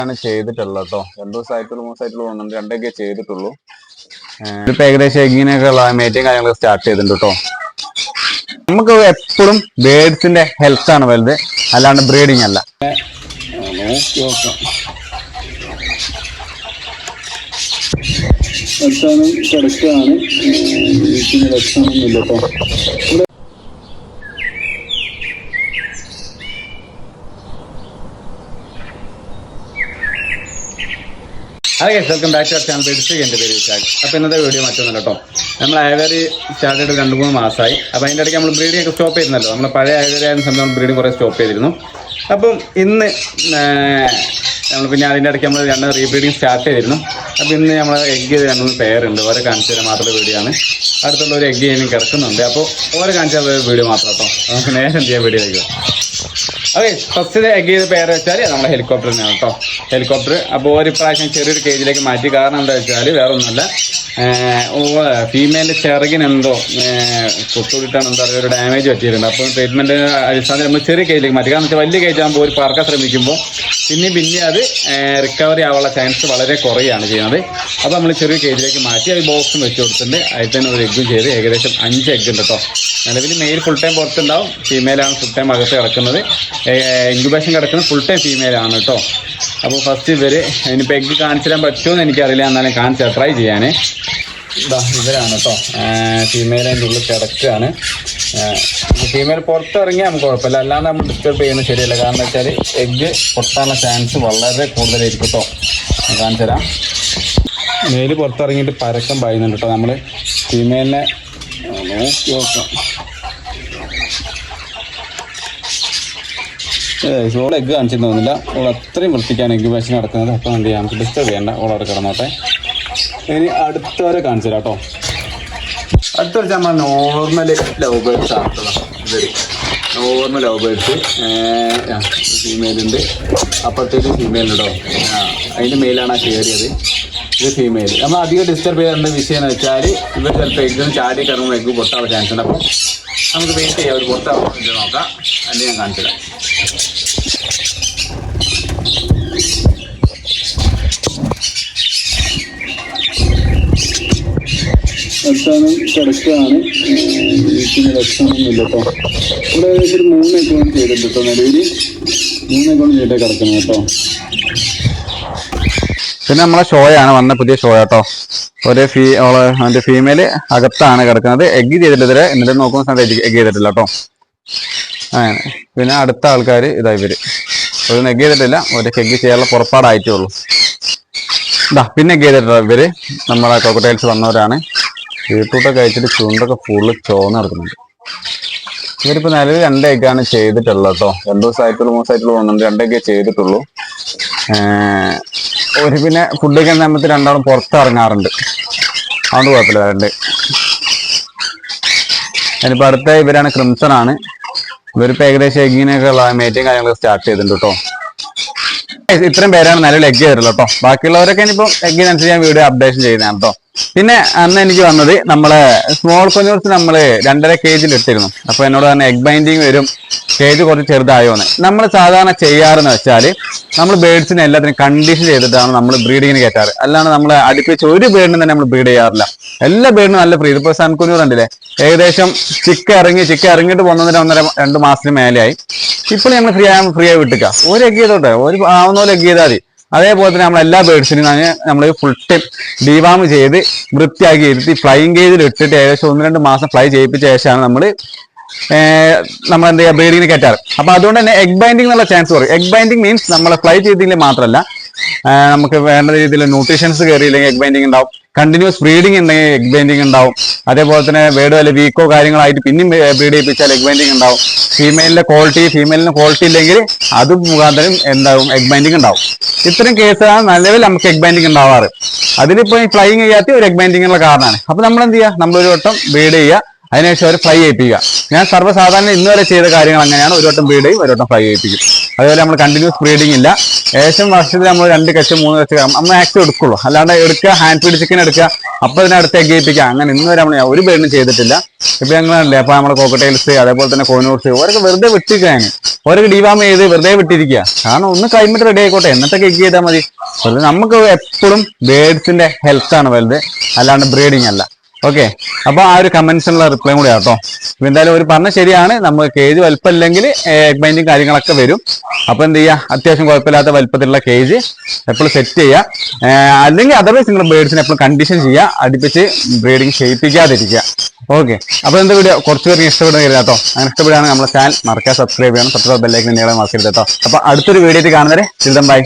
ആണ് ചെയ്തിട്ടുള്ളത് കേട്ടോ. 2 ദിവസമായിട്ടുള്ള 3 ദിവസമായിട്ടുള്ള തോന്നുന്നുണ്ട്, 2 ചെയ്തിട്ടുള്ളൂ. ഇതിപ്പോ ഏകദേശം എങ്ങനെയൊക്കെയുള്ള മീറ്റിംഗ് കാര്യങ്ങളൊക്കെ സ്റ്റാർട്ട് ചെയ്തിട്ടുണ്ട് കേട്ടോ. നമുക്ക് എപ്പോഴും ബേഡ്സിന്റെ ഹെൽത്ത് ആണ് വലുത്, അല്ലാണ്ട് ബ്രീഡിങ് അല്ല. കിടക്കുകയാണ്, ലക്ഷണമൊന്നുമില്ല കേട്ടോ. അതെ, welcome back to our channel. എൻ്റെ പേര് വിശാഖ്. അപ്പോൾ ഇന്നത്തെ വീഡിയോ മറ്റൊന്നുമില്ല കേട്ടോ. നമ്മൾ ഐവറി സ്റ്റാർട്ട് ചെയ്ത് 2-3 മാസമായി. അപ്പോൾ അതിൻ്റെ ഇടയ്ക്ക് നമ്മൾ ബ്രീഡിംഗ് ഒക്കെ സ്റ്റോപ്പ് ചെയ്തിരുന്നല്ലോ. നമ്മൾ പഴയ ഐവറി ആയിരുന്ന സമയത്ത് നമ്മൾ ബ്രീഡിംഗ് കുറേ സ്റ്റോപ്പ് ചെയ്തിരുന്നു. അപ്പം ഇന്ന് നമ്മൾ പിന്നെ അതിൻ്റെ ഇടയ്ക്ക് നമ്മൾ 2 റീബ്രീഡിങ് സ്റ്റാർട്ട് ചെയ്തിരുന്നു. അപ്പോൾ ഇന്ന് നമ്മൾ എഗ്ഗ് 2 പെയറുണ്ട്. ഓരോ കാണിച്ചു തരാൻ മാത്രമേ വീഡിയോ ആണ്. അടുത്തുള്ള ഒരു എഗ്ഗ് ഇനി കിടക്കുന്നുണ്ട്. അപ്പോൾ ഓരോ കാണിച്ചാൽ വീഡിയോ മാത്രം കേട്ടോ. നമുക്ക് നേരം ചെയ്യാൻ വീഡിയോ ആയിരിക്കും. അതെ, ഫസ്റ്റ് എഗ്ഗ് ചെയ്ത് പേര് വെച്ചാൽ നമ്മുടെ ഹെലികോപ്റ്ററിനാണ് കേട്ടോ. ഹെലികോപ്റ്റർ അപ്പോൾ ഒരു പ്രാവശ്യം ചെറിയൊരു കേജിലേക്ക് മാറ്റി. കാരണം എന്താ വെച്ചാൽ വേറെ ഒന്നുമല്ല, ഫീമെയിലിൻ്റെ ചിറകിനെന്തോ കുത്തുകൂടിയിട്ടാണ് എന്താ പറയുക, ഒരു ഡാമേജ് പറ്റിയിട്ടുണ്ട്. അപ്പോൾ ട്രീറ്റ്മെൻറ്റ് അടിസ്ഥാനത്തിൽ നമ്മൾ ചെറിയ കേജിലേക്ക് മാറ്റി. കാരണം വെച്ചാൽ വലിയ കേജ് ആകുമ്പോൾ ഒരു പറക്കാൻ ശ്രമിക്കുമ്പോൾ പിന്നെ അത് റിക്കവറി ആവാനുള്ള ചാൻസ് വളരെ കുറയാണ് ചെയ്യുന്നത്. അപ്പോൾ നമ്മൾ ചെറിയ കേജിലേക്ക് മാറ്റി അത് ബോക്സും വെച്ച് കൊടുത്തിട്ടുണ്ട്. അതിൽ തന്നെ ഒരു എഗ്ഗും ചെയ്ത് ഏകദേശം 5 എഗ്ഗ് ഉണ്ട് കേട്ടോ. നിലവിൽ മെയിൽ ഫുൾ ടൈം പുറത്തുണ്ടാവും, ഫീമെയിലാണ് ഫുൾ ടൈം അകത്ത് കിടക്കുന്നത്. ഇൻക്യുബേഷൻ കിടക്കുന്നത് ഫുൾ ടൈം ഫീമെയിലാണ് കേട്ടോ. അപ്പോൾ ഫസ്റ്റ് ഇനിയിപ്പോൾ എഗ്ഗ് കാണിച്ചു തരാൻ പറ്റുമെന്ന് എനിക്കറിയില്ല, എന്നാലും കാണിച്ചാൽ ട്രൈ ചെയ്യാനേ. ഇവരാണ് കേട്ടോ, ഫീമെയിൽ അതിൻ്റെ ഉള്ളിൽ കിടക്കുകയാണ്. ഫീമെയിൽ പുറത്തിറങ്ങിയാൽ നമുക്ക് കുഴപ്പമില്ല, അല്ലാണ്ട് നമ്മൾ ഡിസ്റ്റർബ് ചെയ്യുന്നത് ശരിയല്ല. കാരണം വെച്ചാൽ എഗ്ഗ് പൊട്ടാനുള്ള ചാൻസ് വളരെ കൂടുതലായിരിക്കും കേട്ടോ. കാണിച്ചു തരാം. മെയിൽ പുറത്തിറങ്ങിയിട്ട് പരക്കം പായുന്നുണ്ട് കേട്ടോ. നമ്മൾ ഫീമെയിലിനെ നോക്കി നോക്കാം. ഓൾ എഗ്ഗ് കാണിച്ചിട്ട് തോന്നുന്നില്ല. ഓൾ അത്രയും വൃത്തിക്കാണ് ഇൻക്യുബേഷൻ നടക്കുന്നത്. അപ്പോൾ എന്ത് ചെയ്യാം, നമുക്ക് ഡിസ്റ്റർബ് ചെയ്യേണ്ട, ഓളവിടെ കിടന്നോട്ടെ. ഇനി അടുത്തവരെ കാണിച്ചു തരാം കേട്ടോ. അടുത്ത വെച്ചാൽ നമ്മൾ നോർമൽ ലവ് ബേർഡ്സ് ആണ് കേട്ടോ. നോർമൽ ലവ് ബേർഡ്സ് ഫീമെയിലുണ്ട്, അപ്പുറത്തേക്ക് ഫീമെയിൽ കേട്ടോ. അതിൻ്റെ മെയിലാണ് കയറിയത്. ഇത് ഫീമെയിൽ. നമ്മൾ അധികം ഡിസ്റ്റർബ് ചെയ്യേണ്ട വിഷയം എന്ന് വെച്ചാൽ ഇവർ ചിലപ്പോൾ എഗ്ഗിന് ചാടി കറങ്ങുമ്പോൾ എഗ്ഗ് പൊട്ടാനുള്ള ചാൻസ് ഉണ്ട്. അപ്പോൾ നമുക്ക് വെയിറ്റ് ചെയ്യാം, ഒരു പൊട്ടാവുമ്പോൾ നോക്കാം. അല്ലെങ്കിൽ ഞാൻ കാണിച്ചു തരാം. ലക്ഷണം കിടക്കുകയാണ്, ലക്ഷണമൊന്നുമില്ല കേട്ടോ. ഇവിടെ ഏകദേശം ഒരു 3 അക്കൗണ്ട് ചെയ്തിട്ടുണ്ട് കേട്ടോ. നിലവിൽ 3 അക്കൗണ്ട് ചെയ്തിട്ട് കിടക്കുന്നത് കേട്ടോ. പിന്നെ നമ്മളെ ഷോയാണ് വന്ന പുതിയ ഷോ കേട്ടോ. ഒരു അതിൻ്റെ ഫീമെയിൽ അകത്താണ് കിടക്കുന്നത്. എഗ്ഗ് ചെയ്തിട്ടില്ല, എന്നിട്ട് നോക്കുന്ന സമയത്ത് എഗ്ഗ് ചെയ്തിട്ടില്ല കേട്ടോ. അങ്ങനെ പിന്നെ അടുത്ത ആൾക്കാർ ഇതാ ഇവർ ഒരു എഗ്ഗ് ചെയ്തിട്ടില്ല, ഒരു എഗ്ഗ് ചെയ്യാനുള്ള പുറപ്പാടായിട്ടേ ഉള്ളൂ. പിന്നെ എഗ്ഗ് ചെയ്തിട്ടില്ല ഇവർ നമ്മളെ കോക്കറ്റൈൽസ് വന്നവരാണ്. ബീട്രൂട്ടൊക്കെ കഴിച്ചിട്ട് ചുണ്ടൊക്കെ ഫുള്ള് ചോന്ന് നടക്കുന്നുണ്ട്. ഇവരിപ്പോൾ നിലവിൽ 2 എഗ്ഗാണ് ചെയ്തിട്ടുള്ളത് കേട്ടോ. 2 ദിവസമായിട്ടുള്ള 3 ദിവസമായിട്ടുള്ള തോന്നുന്നുണ്ട്, 2 എഗ്ഗേ ചെയ്തിട്ടുള്ളൂ. ഒരു പിന്നെ ഫുഡ് കഴിക്കാൻ സമയത്ത് രണ്ടാളും പുറത്തിറങ്ങാറുണ്ട്, അതുകൊണ്ട് കുഴപ്പമില്ല. 2 ഇനിയിപ്പോൾ അടുത്ത ഇവരാണ്, ക്രിംസൺ ആണ്. ഇവരിപ്പോൾ ഏകദേശം എഗ്ഗിനൊക്കെയുള്ള മീറ്റിംഗ് കാര്യങ്ങളൊക്കെ സ്റ്റാർട്ട് ചെയ്തിട്ടുണ്ട് കേട്ടോ. ഇത്രയും പേരാണ് നിലവിൽ എഗ്ഗ് ചെയ്തിട്ടുള്ളത് കേട്ടോ. ബാക്കിയുള്ളവരൊക്കെ ഇനിയിപ്പോൾ എഗ്ഗിനനുസരിച്ച് ഞാൻ വീഡിയോ അപ്ഡേഷൻ ചെയ്യുന്നതാണ് കേട്ടോ. പിന്നെ അന്ന് എനിക്ക് വന്നത് നമ്മളെ സ്മോൾ കൊന്യൂർസ് നമ്മൾ 2.5 കേജിൽ ഇട്ടിരുന്നു. അപ്പോൾ എന്നോട് തന്നെ എഗ് ബൈൻഡിങ് വരും, കേജ് കുറച്ച് ചെറുതായോന്ന്. നമ്മൾ സാധാരണ ചെയ്യാറെന്ന് വെച്ചാൽ നമ്മൾ ബേഡ്സിനെ എല്ലാത്തിനും കണ്ടീഷൻ ചെയ്തിട്ടാണ് നമ്മൾ ബ്രീഡിങ്ങിന് കയറ്റാറ്. അല്ലാണ്ട് നമ്മൾ അടുപ്പിച്ച് ഒരു ബേഡിനും തന്നെ നമ്മൾ ബ്രീഡ് ചെയ്യാറില്ല. എല്ലാ ബേഡിനും നല്ല ഫ്രീ. ഇപ്പോൾ സൺകുഞ്ഞൂർ കണ്ടില്ലേ, ഏകദേശം ചിക്ക ഇറങ്ങിയിട്ട് 1-2 മാസത്തിന് മേലെയായി. ഇപ്പോൾ നമ്മൾ ഫ്രീ ആയി വിട്ടുക. ഒരു എഗ്ഗ് ചെയ്തോട്ടെ, ഒരു ആവുന്ന പോലെ എഗ്ഗ് ചെയ്താൽ മതി. അതേപോലെ തന്നെ നമ്മൾ എല്ലാ ബേഡ്സിനും നമ്മൾ ഫുൾ ടൈം ഡിവാം ചെയ്ത് വൃത്തിയാക്കി ഇരുത്തി ഫ്ലൈയിങ് കേജിൽ ഇട്ടിട്ട് ഏകദേശം 1-2 മാസം ഫ്ലൈ ചെയ്യിപ്പിച്ച ശേഷമാണ് നമ്മൾ എന്ത് ചെയ്യുക, ബ്രീഡിങ്ങിന് കയറ്റാറ്. അപ്പോൾ അതുകൊണ്ട് തന്നെ എഗ് ബൈൻഡിങ് എന്നുള്ള ചാൻസ് പറയും. എഗ് ബൈൻഡിങ് മീൻസ് നമ്മൾ ഫ്ലൈ ചെയ്തെങ്കിൽ മാത്രമല്ല, നമുക്ക് വേണ്ട രീതിയിൽ ന്യൂട്രീഷൻസ് കയറിയില്ലെങ്കിൽ എഗ് ബൈൻഡിങ് ഉണ്ടാവും. കണ്ടിന്യൂസ് ബ്രീഡിങ് ഉണ്ടെങ്കിൽ എഗ് ബൈൻഡിങ് ഉണ്ടാവും. അതേപോലെ തന്നെ ബേഡ് വല്ല വീക്കോ കാര്യങ്ങളായിട്ട് പിന്നെയും ബ്രീഡ് ചെയ്യിപ്പിച്ചാൽ എഗ് ബൈൻഡിങ് ഉണ്ടാവും. ഫീമെയിലിന് ക്വാളിറ്റി ഇല്ലെങ്കിൽ അത് മുഖാന്തരം എന്താവും, എഗ് ബൈൻഡിങ് ഉണ്ടാവും. ഇത്തരം കേസാണ് നിലവിൽ നമുക്ക് എഗ് ബൈൻഡിങ് ഉണ്ടാവാറ്. അതിലിപ്പോൾ ഈ ഫ്ലൈയിങ് ചെയ്യാത്ത ഒരു എഗ് ബൈൻഡിങ്ങിനുള്ള കാരണമാണ്. അപ്പോൾ നമ്മൾ എന്ത് ചെയ്യുക, നമ്മളൊരു വട്ടം ബ്രീഡ് ചെയ്യുക, അതിനുശേഷം അവർ ഫ്ലൈ ചെയ്യിപ്പിക്കുക. ഞാൻ സർവ്വസാധാരണ ഇന്ന് വരെ ചെയ്ത കാര്യങ്ങൾ അങ്ങനെയാണ്. ഒരു വട്ടം ബ്രീഡ് ചെയ്യും, ഒരു വട്ടം ഫ്ലൈ ചെയ്യിപ്പിക്കും. അതുപോലെ നമ്മൾ കണ്ടിന്യൂസ് ബ്രീഡിങ് ഇല്ല. ഏകദേശം വർഷത്തിൽ നമ്മൾ 2 കച്ച് 3 കച്ച് നമ്മൾ ആക്റ്റീവ് എടുക്കുള്ളൂ. അല്ലാണ്ട് എടുക്കുക, ഹാൻഡ് ഫീഡ് ചിക്കൻ എടുക്കുക, അപ്പോൾ ഇതിനടുത്ത് എഗ്ഗ് ചെയ്യിപ്പിക്കുക. അങ്ങനെ ഇന്ന് വരെ നമ്മൾ ഒരു ബേഡിനും ചെയ്തിട്ടില്ല. ഇപ്പോൾ ഞങ്ങളല്ലേ, അപ്പോൾ നമ്മുടെ കോക്കറ്റൈൽസ് അതേപോലെ തന്നെ കോനൂർസ് ഓരൊക്കെ വെറുതെ വിട്ടിരിക്കുകയാണ്. ഓരോ ഡിവാം ചെയ്ത് വെറുതെ വിട്ടിരിക്കുക. കാരണം ഒന്ന് ക്ലൈമറ്റ് റെഡി ആയിക്കോട്ടെ എന്നിട്ടൊക്കെ എഗ് ചെയ്താൽ മതി. വെറുതെ നമുക്ക് എപ്പോഴും ബേഡ്സിന്റെ ഹെൽത്ത് ആണ് വലുത്, അല്ലാണ്ട് ബ്രീഡിങ് അല്ല. ഓക്കെ, അപ്പൊ ആ ഒരു കമന്റ്സിനുള്ള റിപ്ലൈ കൂടി ആട്ടോ. ഇപ്പൊ എന്തായാലും ഒരു പറഞ്ഞ ശരിയാണ്, നമ്മൾ കേജ് വലുപ്പമില്ലെങ്കിൽ എഗ് ബൈൻഡിങ് കാര്യങ്ങളൊക്കെ വരും. അപ്പൊ എന്ത് ചെയ്യുക, അത്യാവശ്യം കുഴപ്പമില്ലാത്ത വലുപ്പത്തിലുള്ള കേജ് എപ്പോഴും സെറ്റ് ചെയ്യുക. അല്ലെങ്കിൽ അതർവൈസ് നിങ്ങൾ ബേഡ്സിനെ എപ്പോഴും കണ്ടീഷൻ ചെയ്യുക, അടുപ്പിച്ച് ബ്രീഡിങ് ചെയ്യിപ്പിക്കാതിരിക്കുക. ഓക്കെ, അപ്പൊ എന്താ വീഡിയോ കുറച്ച് പേർക്ക് ഇഷ്ടപ്പെടുന്ന കരുതാം കേട്ടോ. അങ്ങനെ ഇഷ്ടപ്പെടുകയാണെങ്കിൽ നമ്മുടെ ചാനൽ മറക്കാതെ സബ്സ്ക്രൈബ് ചെയ്യണം, തൊട്ടുള്ള ബെല്ലൈക്കൻ നീളം മറക്കരുത് കേട്ടോ. അപ്പൊ അടുത്തൊരു വീഡിയോയിൽ കാണുന്നവരെ ബൈ.